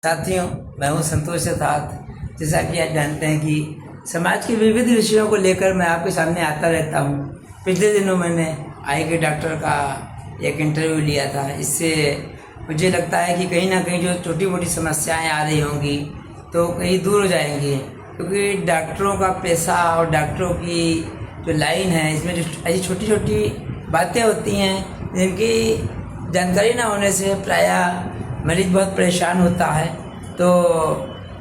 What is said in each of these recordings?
साथियों, मैं हूं संतोष सिद्धार्थ। जैसा कि आप जानते हैं कि समाज के विविध विषयों को लेकर मैं आपके सामने आता रहता हूं। पिछले दिनों मैंने आई के डॉक्टर का एक इंटरव्यू लिया था। इससे मुझे लगता है कि कहीं ना कहीं जो छोटी मोटी समस्याएं आ रही होंगी तो कहीं दूर हो जाएंगी, क्योंकि डॉक्टरों का पेशा और डॉक्टरों की जो लाइन है, इसमें जो ऐसी छोटी छोटी बातें होती हैं जिनकी जानकारी ना होने से प्रायः मरीज बहुत परेशान होता है। तो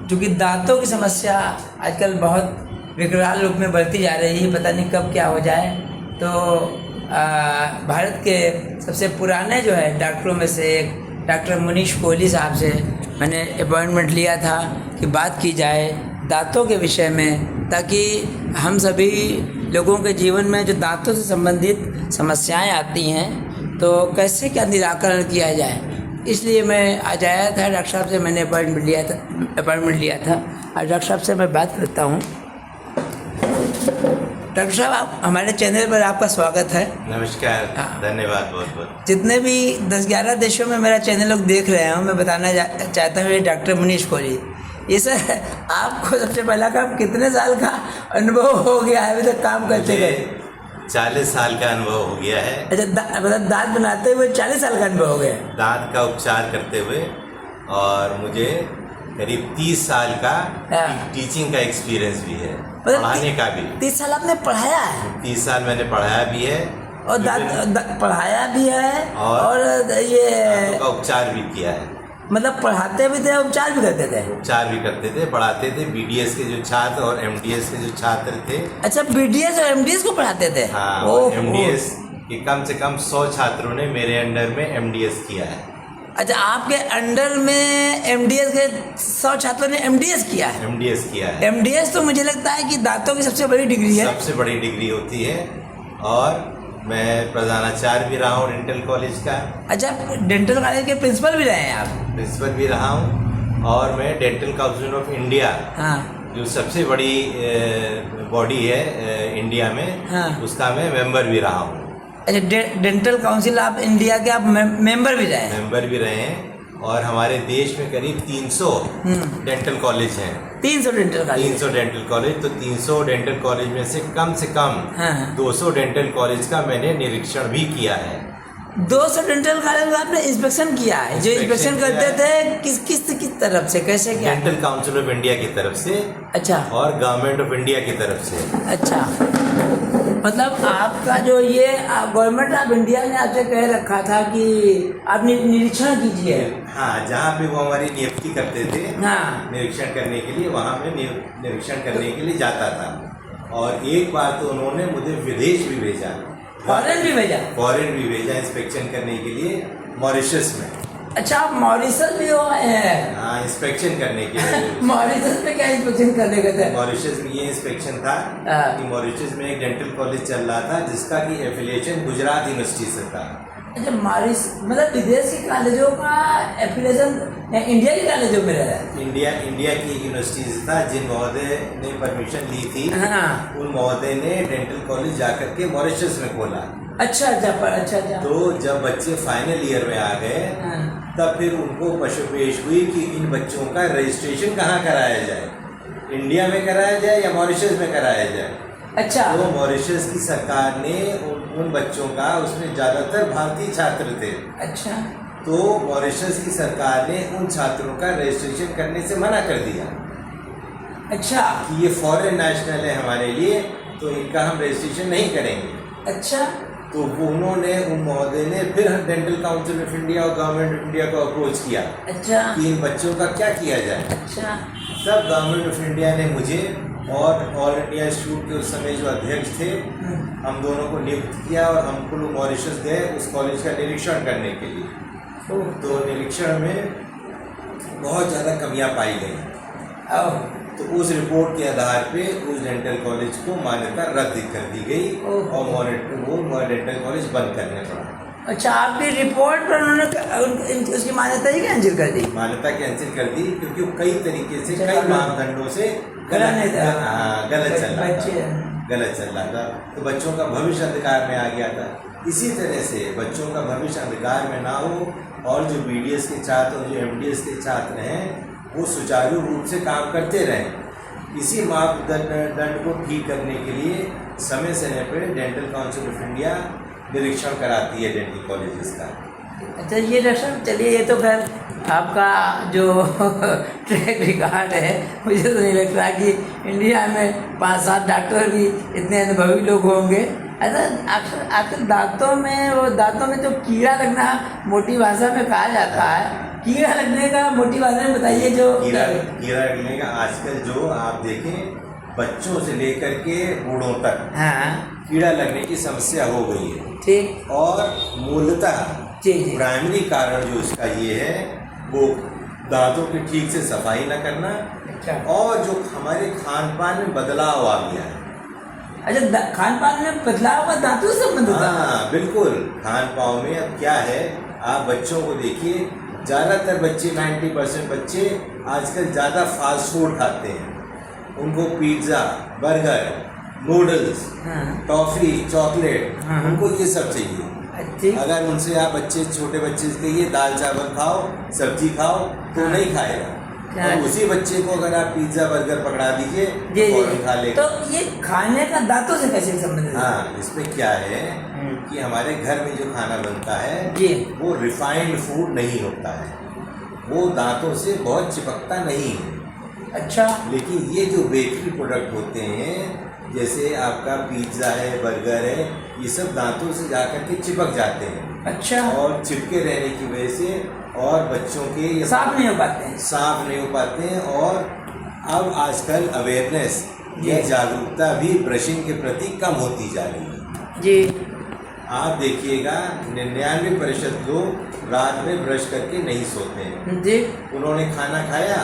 चूँकि दांतों की समस्या आजकल बहुत विकराल रूप में बढ़ती जा रही है, पता नहीं कब क्या हो जाए। तो भारत के सबसे पुराने जो है डॉक्टरों में से एक डॉक्टर मनीष कोहली साहब से मैंने अपॉइंटमेंट लिया था कि बात की जाए दांतों के विषय में, ताकि हम सभी लोगों के जीवन में जो दांतों से संबंधित समस्याएं आती हैं तो कैसे क्या निराकरण किया जाए। इसलिए मैं आज आया था, डॉक्टर साहब से मैंने अपॉइंटमेंट लिया था। आज डॉक्टर साहब से मैं बात करता हूँ। डॉक्टर साहब, आप हमारे चैनल पर आपका स्वागत है। नमस्कार। हाँ। धन्यवाद बहुत बहुत। जितने भी 10-11 देशों में मेरा चैनल लोग देख रहे हैं, मैं बताना चाहता हूँ डॉक्टर मनीष कोहली। ये सर, आपको सबसे पहला काम कितने साल का अनुभव हो गया है अभी तक काम करते गए? 40 साल का अनुभव हो गया है। अच्छा, मतलब दांत बनाते हुए 40 साल का अनुभव हो गया? दांत का उपचार करते हुए, और मुझे करीब 30 साल का टीचिंग का एक्सपीरियंस भी है, पढ़ाने का भी। 30 साल आपने पढ़ाया है? 30 साल मैंने पढ़ाया भी है और पढ़ाया भी है और ये का उपचार भी किया है। मतलब पढ़ाते भी थे, उपचार भी करते थे? उपचार भी करते थे, पढ़ाते थे। बीडीएस के जो छात्र और एमडीएस के जो छात्र थे। अच्छा, बीडीएस और एमडीएस को पढ़ाते थे? हाँ, एमडीएस के कम से कम 100 छात्रों ने मेरे अंडर में एमडीएस किया है। अच्छा, आपके अंडर में एमडीएस के 100 छात्रों ने एमडीएस किया है? एमडीएस किया है। एमडीएस तो मुझे लगता है कि दांतों की सबसे बड़ी डिग्री है। सबसे बड़ी डिग्री होती है। और मैं प्रधानाचार्य भी रहा हूँ डेंटल कॉलेज का। अच्छा, डेंटल कॉलेज के प्रिंसिपल भी रहे हैं आप? प्रिंसिपल भी रहा हूँ, और मैं डेंटल काउंसिल ऑफ इंडिया, हाँ, जो सबसे बड़ी बॉडी है इंडिया में, हाँ, उसका मैं मेंबर भी रहा हूँ। अच्छा, डेंटल काउंसिल ऑफ इंडिया के आप मेंबर भी रहे हैं? मेंबर भी रहे हैं। और हमारे देश में करीब 300 डेंटल कॉलेज हैं। 300 डेंटल कॉलेज? 300 dental college. तो 300 डेंटल कॉलेज में से कम 200 डेंटल कॉलेज का मैंने निरीक्षण भी किया है। 200 डेंटल कॉलेज में आपने इंस्पेक्शन किया है? जो इंस्पेक्शन करते थे किस तरफ से, कैसे क्या? डेंटल काउंसिल ऑफ इंडिया की तरफ से। अच्छा। और गवर्नमेंट ऑफ इंडिया की तरफ से। अच्छा, मतलब आपका जो ये गवर्नमेंट ऑफ इंडिया ने आपसे कह रखा था कि आप निरीक्षण कीजिए। हाँ, जहाँ पे वो हमारी नियुक्ति करते थे, हाँ, निरीक्षण करने के लिए, वहाँ मैं निरीक्षण करने के लिए जाता था। और एक बार तो उन्होंने मुझे विदेश भी भेजा, फॉरेन भी भेजा इंस्पेक्शन करने के लिए, मॉरिशस में। अच्छा, आप मॉरिशस भी हो हैं? हाँ, इंस्पेक्शन करने के लिए। मॉरिशस में क्या इंस्पेक्शन करने गए थे? मॉरिशस में ये इंस्पेक्शन था कि मॉरिशस में एक डेंटल कॉलेज चल रहा था जिसका की एफिलिएशन गुजरात यूनिवर्सिटी से था। अच्छा, मतलब विदेश के कॉलेजों का एफिलिएशन इंडिया के कॉलेजों में रहा है? इंडिया की यूनिवर्सिटी से था। जिन महोदय ने परमिशन ली थी, हाँ, उन महोदय ने डेंटल कॉलेज जाकर के मॉरिशस में खोला। अच्छा। तो जब बच्चे फाइनल ईयर में आ गए, हाँ, तब फिर उनको पशुपेश हुई कि इन बच्चों का रजिस्ट्रेशन कहाँ कराया जाए, इंडिया में कराया जाए या मॉरिशस में कराया जाए। अच्छा। तो मॉरिशस की सरकार ने उन बच्चों का, उसमें ज़्यादातर भारतीय छात्र थे। अच्छा। तो मॉरिशस की सरकार ने उन छात्रों का रजिस्ट्रेशन करने से मना कर दिया। अच्छा। कि ये फॉरेन नेशनल है हमारे लिए, तो इनका हम रजिस्ट्रेशन नहीं करेंगे। अच्छा। तो उन्होंने, उन महोदय ने फिर डेंटल काउंसिल ऑफ इंडिया और गवर्नमेंट ऑफ इंडिया को अप्रोच किया। अच्छा। कि इन बच्चों का क्या किया जाए। अच्छा। तब गवर्नमेंट ऑफ इंडिया ने मुझे और ऑल इंडिया इंस्टीट्यूट के उस समय जो अध्यक्ष थे, हम दोनों को नियुक्त किया और हम लोग मॉरिशस गए उस कॉलेज का निरीक्षण करने के लिए। तो निरीक्षण में बहुत ज़्यादा कमियां पाई गई। तो उस रिपोर्ट के आधार पे उस डेंटल कॉलेज को मान्यता रद्द कर दी गई और वो डेंटल कॉलेज बंद करने पड़ा। अच्छा, आपकी रिपोर्ट पर उन्होंने उसकी मान्यता ही कैंसिल कर दी? मान्यता कैंसिल कर दी, क्योंकि वो कई तरीके से, कई मापदंडों से गलत चल रहा था। तो बच्चों का भविष्य अंधकार में आ गया था। इसी तरह से बच्चों का भविष्य अंधकार में ना हो, और जो BDS के छात्र और जो MDS के छात्र हैं वो सुचारू रूप से काम करते रहें। इसी मापदंड को ठीक करने के लिए समय समय पर डेंटल काउंसिल ऑफ इंडिया निरीक्षण कराती है डेंटल कॉलेजेस का। अच्छा ये डॉक्टर साहब, चलिए ये तो खैर आपका जो ट्रैक रिकॉर्ड है, मुझे तो नहीं लगता कि इंडिया में 5-7 डॉक्टर भी इतने अनुभवी लोग होंगे। अच्छा आखिर दांतों में जो कीड़ा लगना मोटी भाषा में कहा जाता है, कीड़ा लगने का मोटी भाषा में बताइए। जो कीड़ा लगने का आजकल जो आप देखें बच्चों से लेकर के बूढ़ों तक, हाँ, कीड़ा लगने की समस्या हो गई है। ठीक। और मूलतः जी। प्राइमरी कारण जो इसका ये है वो दांतों की ठीक से सफाई न करना। अच्छा। और जो हमारे खान पान में बदलाव आ गया है। अच्छा, खान पान में बदलाव का दांतों से संबंध होता है? हाँ बिल्कुल। खान पान में अब क्या है, आप बच्चों को देखिए, ज़्यादातर बच्चे 90% बच्चे आजकल ज़्यादा फास्ट फूड खाते हैं। उनको pizza, burger, noodles, toffee, chocolate, उनको ये सब चाहिए। अगर उनसे आप छोटे बच्चे से कहिए दाल चावल खाओ, सब्जी खाओ, तो नहीं खाएगा। और उसी बच्चे को अगर आप पिज्ज़ा बर्गर पकड़ा दीजिए तो फौरन खा लेगा। तो ये खाने का दांतों से कैसे संबंधित है? हाँ, इसमें क्या है कि हमारे घर में जो खाना बनता है वो रिफाइंड फूड नहीं होता है, वो दांतों से बहुत चिपकता नहीं है। अच्छा। लेकिन ये जो बेकरी प्रोडक्ट होते हैं, जैसे आपका पिज्ज़ा है, बर्गर है, ये सब दांतों से जाकर के चिपक जाते हैं। अच्छा। और चिपके रहने की वजह से और बच्चों के साफ नहीं हो पाते हैं। और अब आजकल अवेयरनेस या जागरूकता भी ब्रशिंग के प्रति कम होती जा रही है। जी। आप देखिएगा 99% लोग रात में ब्रश करके नहीं सोते हैं। जी। उन्होंने खाना खाया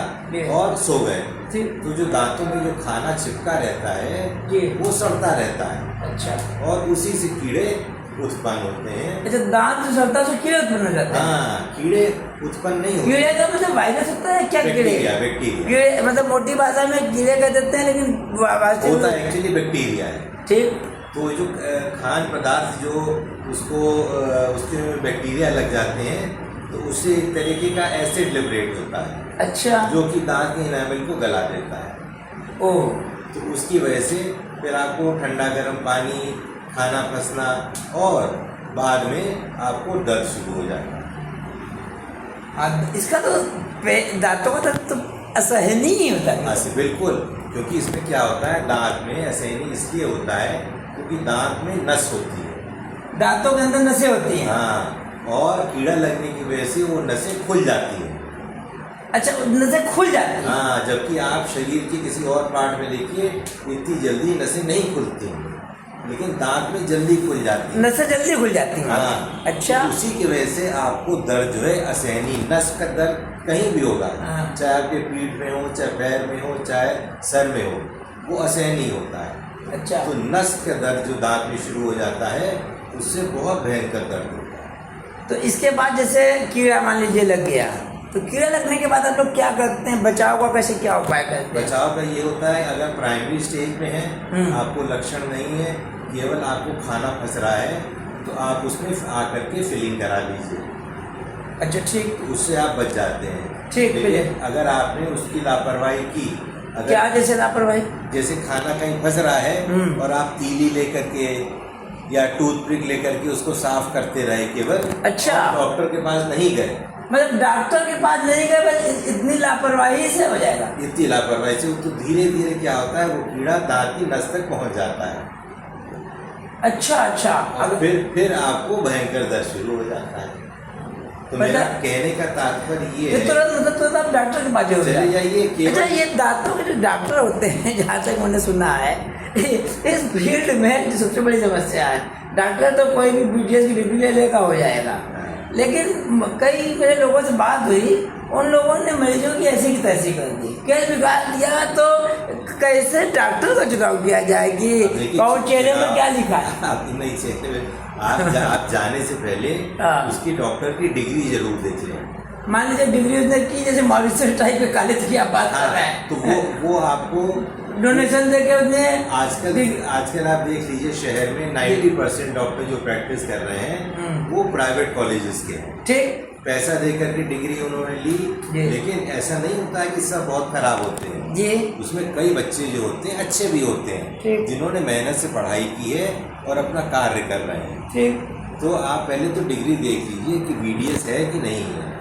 और सो गए, तो जो दांतों में जो खाना चिपका रहता है वो सड़ता रहता है। अच्छा। और उसी से कीड़े उत्पन्न होते हैं। अच्छा, दांत जो सड़ता है तो कीड़े उत्पन्न हो जाते हैं? हाँ, कीड़े उत्पन्न नहीं होते। कीड़े का मतलब वायरस होता है क्या? बैक्टीरिया। कीड़े मतलब मोटी भाषा में कीड़े कह देते हैं, लेकिन होता है एक्चुअली बैक्टीरिया है। ठीक। तो जो खाद्य पदार्थ जो उसके में बैक्टीरिया लग जाते हैं, तो उससे एक तरीके का एसिड लिबरेट होता है। अच्छा। जो कि दांत के इनामिल को गला देता है। ओह। तो उसकी वजह से फिर आपको ठंडा गर्म पानी खाना फंसना और बाद में आपको दर्द शुरू हो जाता है। इसका तो दांतों का तो असहनीय ही होता है। हाँ से बिल्कुल, क्योंकि इसमें क्या होता है, दांत में असहनीय इसलिए होता है क्योंकि दांत में नस होती है। दांतों के अंदर नसें होती हैं। हाँ, और कीड़ा लगने की वजह से वो नसें खुल जाती हैं। अच्छा, नसें खुल जाती हैं? हाँ, जबकि आप शरीर के किसी और पार्ट में देखिए इतनी जल्दी नसें नहीं खुलती, लेकिन दांत में जल्दी खुल जाती है। नसें जल्दी खुल जाती हैं? हाँ। अच्छा। तो उसी की वजह से आपको दर्द जो है असहनीय, नस का दर्द कहीं भी होगा, चाहे आपके पीठ में हो, चाहे पैर में हो, चाहे सर में हो, वो असहनीय होता है। अच्छा। तो नस का दर्द जो दांत में शुरू हो जाता है उससे बहुत भयंकर दर्द होता है। तो इसके बाद जैसे कीड़ा मान लीजिए लग गया, तो कीड़ा लगने के बाद आप लोग क्या करते हैं? बचाव का कैसे क्या उपाय करते हैं? बचाव का ये होता है, अगर प्राइमरी स्टेज में है, आपको लक्षण नहीं है, केवल आपको खाना फंस रहा है, तो आप उसमें आकर के फिलिंग करा लीजिए। अच्छा, ठीक। उससे आप बच जाते हैं। ठीक। लेकिन अगर आपने उसकी लापरवाही की, क्या जैसे लापरवाही? जैसे खाना कहीं फंस रहा है और आप तीली लेकर के या टूथपिक लेकर के उसको साफ करते रहे केवल, अच्छा, डॉक्टर के पास नहीं गए, मतलब डॉक्टर के पास नहीं गए, बस इतनी लापरवाही से हो जाएगा? इतनी लापरवाही से तो धीरे धीरे क्या होता है, वो कीड़ा दांत की नस तक पहुंच जाता है। अच्छा। और फिर आपको भयंकर दर्द शुरू हो जाता है। तो मेरा कहने का तात्पर्य ये है, तुरंत आप डॉक्टर के पास चले जाइए। अच्छा, ये दांतों के जो डॉक्टर होते हैं, जहाँ तक मैंने सुना है, इस फील्ड में जो सबसे बड़ी समस्या है, डॉक्टर तो कोई भी BDS की डिग्री ले लेगा हो जाएगा, लेकिन कई मेरे लोगों से बात हुई, उन लोगों ने मरीजों की ऐसी की तैसी कर दी, केस बिगाड़ दिया। तो कैसे डॉक्टर को चुनाव किया जाए कि कौन चेहरे में क्या लिखा है? नहीं, चेहरे में आप जाने से पहले उसकी डॉक्टर की डिग्री जरूर देख लें। मान लीजिए डिग्री उसने की, जैसे मॉरिशस टाइप के कॉलेज की आप बात कर रहे हैं, तो वो आपको डोनेशन देके उसने आजकल आप देख लीजिए शहर में 90% डॉक्टर जो प्रैक्टिस कर रहे हैं वो प्राइवेट कॉलेजेस के हैं। ठीक। पैसा दे करके डिग्री उन्होंने ली, लेकिन ऐसा नहीं होता है कि सब बहुत खराब होते हैं जी। उसमें कई बच्चे जो होते हैं अच्छे भी होते हैं, जिन्होंने मेहनत से पढ़ाई की है और अपना कार्य कर रहे हैं। ठीक। तो आप पहले तो डिग्री देख लीजिए कि BDS है कि नहीं है।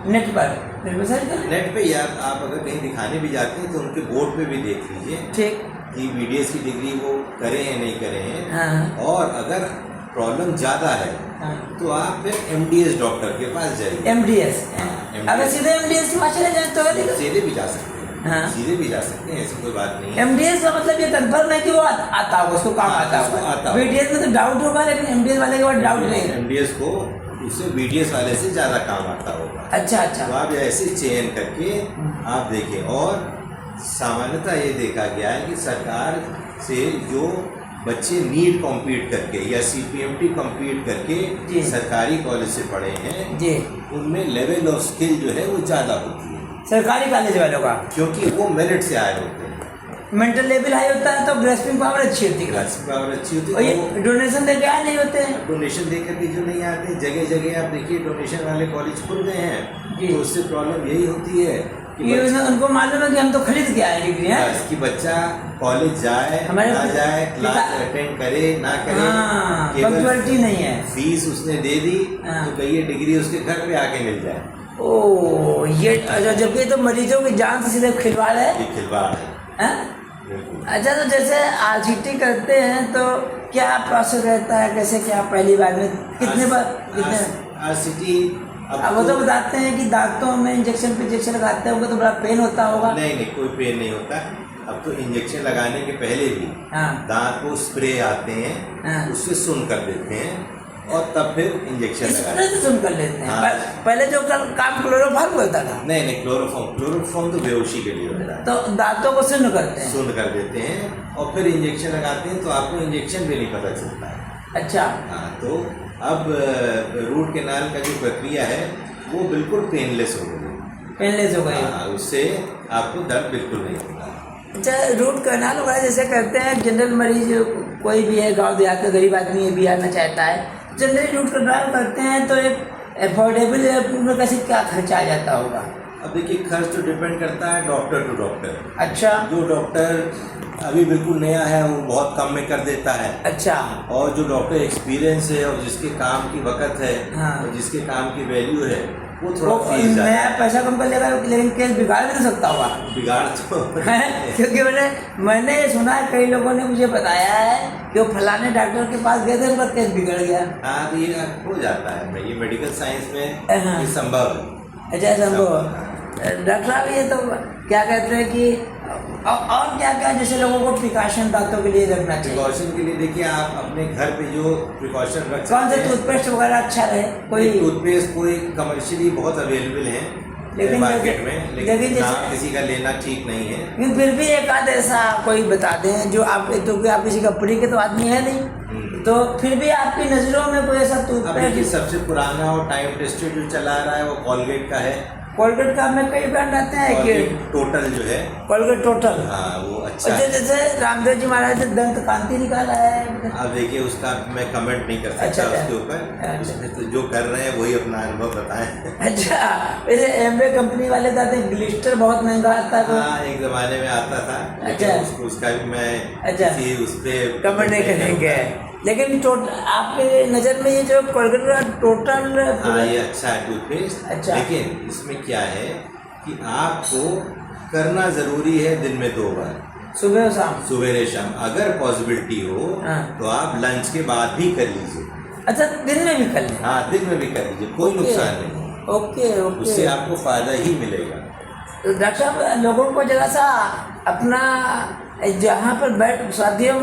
नेट पर नेट पे, या आप अगर कहीं दिखाने भी जाते हैं तो उनके बोर्ड पे भी देख लीजिए ठीक कि BDS की डिग्री वो करें या नहीं करें हैं। हाँ। और अगर प्रॉब्लम ज़्यादा है तो आप फिर MDS डॉक्टर के पास जाइए। MDS अगर सीधे MDS के पास चले जाए तो सीधे भी जा सकते हैं। हाँ। सीधे भी जा सकते हैं, ऐसी कोई बात नहीं है। MDS का मतलब ये कंफर्म है कि वो आता होगा, उसको काम आता होगा। BDS में तो डाउट होगा, लेकिन MDS वाले के बाद डाउट नहीं। MDS को उससे BDS वाले से ज़्यादा काम आता होगा। अच्छा अच्छा। तो आप ऐसे चयन करके आप देखें। और सामान्यतः ये देखा गया है कि सरकार से जो बच्चे नीट कॉम्पीट करके या CPMT कॉम्पीट करके सरकारी कॉलेज से पढ़े हैं जी, उनमें लेवल ऑफ स्किल जो है वो ज़्यादा होती है सरकारी कॉलेज वालों का, क्योंकि वो मेरिट से आए होते हैं। मेंटल लेवल हाई होता है तो ग्रेस्पिंग पावर अच्छी होती है। ग्रेस्पिंग पावर अच्छी होती और है। ये डोनेशन दे के आए नहीं होते हैं। डोनेशन दे करके जो नहीं आते, जगह जगह आप देखिए डोनेशन वाले कॉलेज खुल गए हैं, तो उससे प्रॉब्लम यही होती है कि उनको मालूम है कि हम तो खरीद के आए डिग्री है कि बच्चा कॉलेज जाए ना जाए, क्लास अटेंड करे ना करे, पंक्चुअलिटी नहीं है, फीस उसने दे दी तो कहिए डिग्री उसके घर पे आके मिल जाए। ओ ये जबकि तो मरीजों की जान से सीधे खिलवाड़ है। ये खिलवाड़ है। अच्छा, तो जैसे RCT करते हैं तो क्या प्रोसेस रहता है, कैसे क्या पहली बार में कितने RCT अब वो तो बताते हैं कि दांतों में इंजेक्शन लगाते होंगे तो बड़ा पेन होता होगा। नहीं, कोई पेन नहीं होता। अब तो इंजेक्शन लगाने के पहले भी दांत को स्प्रे आते हैं, उससे सुन कर देते हैं और तब फिर इंजेक्शन लगाते हैं। सुन कर लेते हैं। पहले जो काम क्लोरोफॉर्म होता था। नहीं, क्लोरोफॉर्म तो बेहोशी के लिए होता है। तो दांतों को सुन कर देते हैं और फिर इंजेक्शन लगाते हैं, तो आपको इंजेक्शन भी नहीं पता चलता है। अच्छा। हाँ, तो अब रूट कैनाल का जो प्रक्रिया है वो बिल्कुल पेनलेस हो गई। उससे आपको दर्द बिल्कुल नहीं होता। अच्छा, रूट कैनाल वगैरह जैसे करते हैं जनरल मरीज कोई भी है, गांव देहात का गरीब आदमी है, भी आना चाहता है, जनरली रूट कैनाल करते हैं तो एक अफोर्डेबल उनमें कैसे क्या खर्चा आ जाता होगा? अब देखिए, खर्च तो डिपेंड करता है डॉक्टर टू डॉक्टर। अच्छा। जो डॉक्टर अभी बिल्कुल नया है वो बहुत कम में कर देता है। अच्छा। और जो डॉक्टर एक्सपीरियंस है और जिसके काम की वक़्त है और जिसके काम की वैल्यू है वो थोड़ा फीस नया पैसा कम कर लेगा, लेकिन केस बिगाड़ भी नहीं सकता होगा। बिगाड़ तो क्योंकि मैंने सुना है, कई लोगों ने मुझे बताया है कि वो फलाने डॉक्टर के पास गए थे, उनका केस बिगड़ गया। हाँ, तो ये हो जाता है, ये मेडिकल साइंस में ये संभव है। अच्छा, संभव। डॉक्टर साहब, ये तो क्या कहते हैं कि और क्या क्या जैसे लोगों को प्रिकॉशन दांतों के लिए रखना चाहिए? प्रिकॉशन के लिए देखिए, आप अपने घर पे जो प्रिकॉशन रख सकते हैं। कौन से टूथपेस्ट वगैरह अच्छा रहे? कोई टूथपेस्ट कोई कमर्शियली बहुत अवेलेबल है मार्केट में, लेकिन नाम किसी का लेना ठीक नहीं है। लेकिन फिर भी एक आध ऐसा कोई बता दें जो आप, तो आप किसी कंपनी के तो आदमी है नहीं, तो फिर भी आपकी नज़रों में कोई ऐसा टूथपेस्ट? सबसे पुराना और टाइम टेस्टेड जो चला रहा है वो कोलगेट का है। कोलगेट का में कई ब्रांड आते हैं कि टोटल जो है, कोलगेट टोटल। हाँ, वो अच्छा है। जैसे रामदेव जी महाराज ने दंत कांति निकाला है। आप देखिए, उसका मैं कमेंट नहीं कर सकता उसके ऊपर। तो जो कर रहे हैं वही अपना अनुभव बताएं। अच्छा, वैसे एमवे कंपनी वाले कहते हैं ग्लिस्टर बहुत महंगा आता है। हाँ, एक जमाने में आता था। अच्छा। उसका भी मैं उस पर कमेंट नहीं करेंगे, लेकिन आपके नज़र में ये जो कोलगेट टोटल, हाँ, ये अच्छा है टूथपेस्ट। अच्छा। लेकिन इसमें क्या है कि आपको करना ज़रूरी है दिन में 2 बार, सुबह और शाम। सुबह शाम। अगर पॉसिबिलिटी हो तो आप लंच के बाद भी कर लीजिए। अच्छा, दिन में भी कर लें? हाँ, दिन में भी कर लीजिए, कोई नुकसान नहीं। ओके। उससे आपको फ़ायदा ही मिलेगा। तो डॉक्टर साहब, लोगों को जरा सा अपना जहाँ पर बैठ शादियों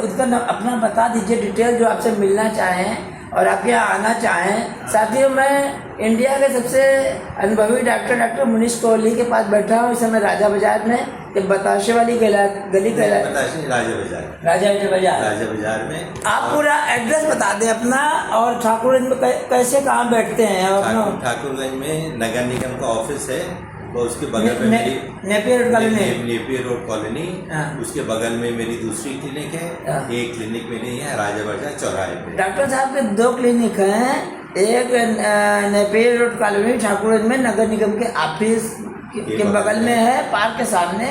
उसका अपना बता दीजिए डिटेल, जो आपसे मिलना चाहें और आपके यहाँ आना चाहें। साथियों, मैं इंडिया के सबसे अनुभवी डॉक्टर मुनीष कोहली के पास बैठा हूँ इस समय राजा बाजार में, जब बताशे वाली गली राजा बाजार में। आप पूरा एड्रेस बता दें अपना, और ठाकुरगंज में कैसे कहाँ बैठते हैं? ठाकुरगंज में नगर निगम का ऑफिस है, और उसके बगल में मेरी नेपियर रोड कॉलोनी, उसके बगल में मेरी दूसरी क्लिनिक है। एक क्लिनिक मेरी है राजा बाजार चौराहे पे। डॉक्टर साहब के 2 क्लिनिक हैं, एक नेपेर रोड कॉलोनी ठाकुरगंज में नगर निगम के ऑफिस के बगल में है, पार्क के सामने,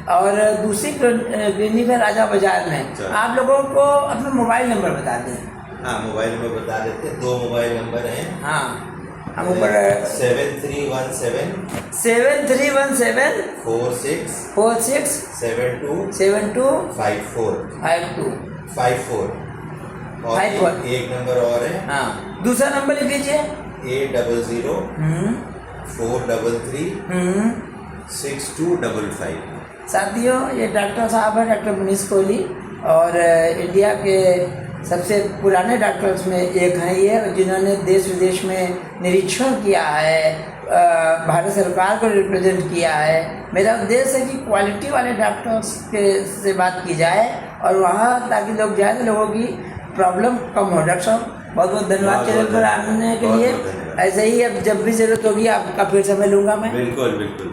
और दूसरी क्लिनिक है राजा बाजार में। आप लोगों को अपना मोबाइल नंबर बता दें। हाँ, मोबाइल नंबर बता देते हैं। 2 मोबाइल नंबर हैं। हाँ, हम ऊपर 7317 46 72 72 54 54 और 54 एक नंबर और है। हाँ, दूसरा नंबर लिख लीजिए 800 433 6255। साथियों, ये डॉक्टर साहब हैं, डॉक्टर मनीष कोहली, और इंडिया के सबसे पुराने डॉक्टर्स में एक हैं ये, जिन्होंने देश विदेश में निरीक्षण किया है, भारत सरकार को रिप्रेजेंट किया है। मेरा उद्देश्य है कि क्वालिटी वाले डॉक्टर्स से बात की जाए और वहाँ ताकि लोग जाए तो लोगों की प्रॉब्लम कम हो। डॉक्टर साहब बहुत बहुत धन्यवाद चैनल पर आने के लिए। ऐसे ही अब जब भी ज़रूरत होगी आपका फिर समय लूँगा मैं। बिल्कुल बिल्कुल।